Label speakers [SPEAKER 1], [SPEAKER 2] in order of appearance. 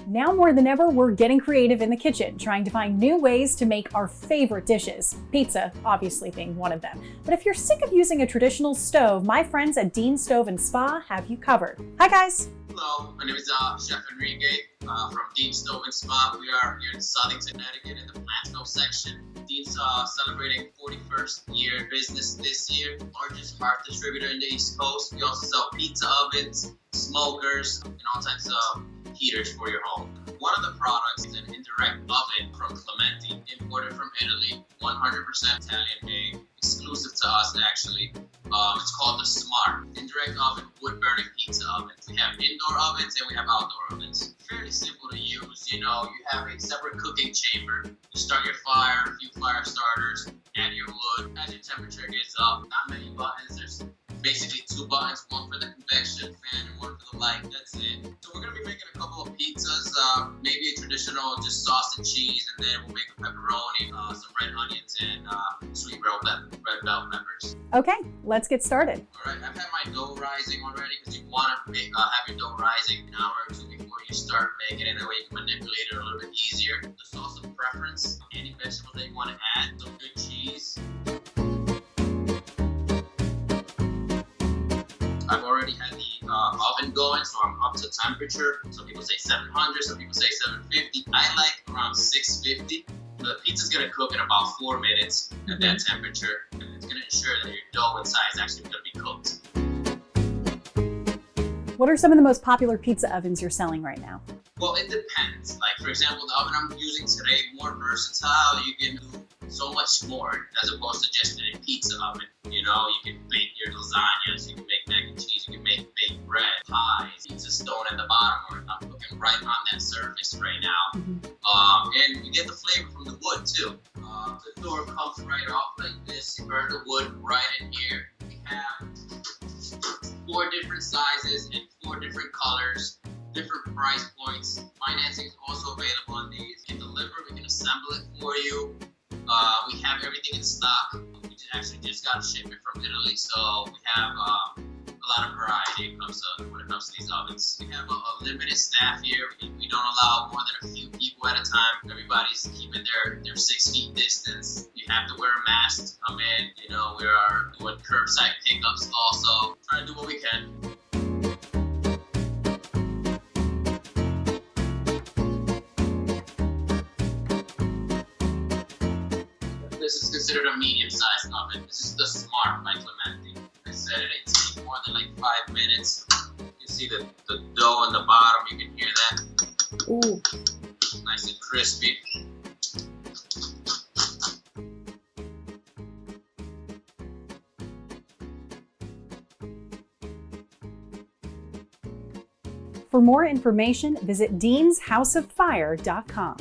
[SPEAKER 1] Now more than ever, we're getting creative in the kitchen, trying to find new ways to make our favorite dishes. Pizza, obviously, being one of them. But if you're sick of using a traditional stove, my friends at Dean's Stove and Spa have you covered. Hi guys!
[SPEAKER 2] Hello, my name is Chef Enrique from Dean's Stove and Spa. We are here in Southington, Connecticut in the Plantsville section. Dean's celebrating 41st year in business this year. Largest hearth distributor in the East Coast. We also sell pizza ovens, smokers, and all types of heaters for your home. One of the products is an indirect oven from Clementi, imported from Italy, 100% Italian made, exclusive to us actually. It's called the Smart Indirect Oven Wood Burning Pizza Oven. We have indoor ovens and we have outdoor ovens. Fairly simple to use. You have a separate cooking chamber. You start your fire, a few fire starters, add your wood. As your temperature gets up, not many buttons. There's basically 2 buttons, one for the convection fan and one for the light. That's it. So we're gonna be making a couple of pizzas, maybe a traditional just sauce and cheese, and then we'll make a pepperoni, some red onions, and sweet red bell peppers.
[SPEAKER 1] Okay, let's get started.
[SPEAKER 2] All right, I've had my dough rising already because you want to have your dough rising an hour or two before you start making it. That way you can manipulate it a little bit easier. The sauce of preference, any vegetables that you want to add, some good cheese. I've already had the oven going, so I'm up to temperature. Some people say 700, some people say 750. I like around 650. The pizza's gonna cook in about 4 minutes at that temperature, and it's gonna ensure that your dough inside is actually gonna be cooked.
[SPEAKER 1] What are some of the most popular pizza ovens you're selling right now?
[SPEAKER 2] Well, it depends. Like, for example, the oven I'm using today, more versatile. You can do so much more as opposed to just a pizza oven. You can bake your lasagnas, you can make mac and cheese, you can make baked bread, pies, pizza stone at the bottom, or I'm cooking right on that surface right now. And you get the flavor from the wood too. The door comes right off like this. You burn the wood right in here. We have 4 different sizes and 4 different colors. Different price points. Financing is also available on these. We can deliver, we can assemble it for you. We have everything in stock. We actually just got a shipment from Italy, so we have a lot of variety when it comes to these ovens. We have a limited staff here. We don't allow more than a few people at a time. Everybody's keeping their 6 feet distance. You have to wear a mask to come in. We are doing curbside pickups also. Trying to do what we can. This is considered a medium-sized oven. This is the Smart by Clementi. I said it takes more than like 5 minutes. You can see the dough on the bottom. You can hear that.
[SPEAKER 1] Ooh.
[SPEAKER 2] Nice and crispy.
[SPEAKER 1] For more information, visit deanshouseoffire.com.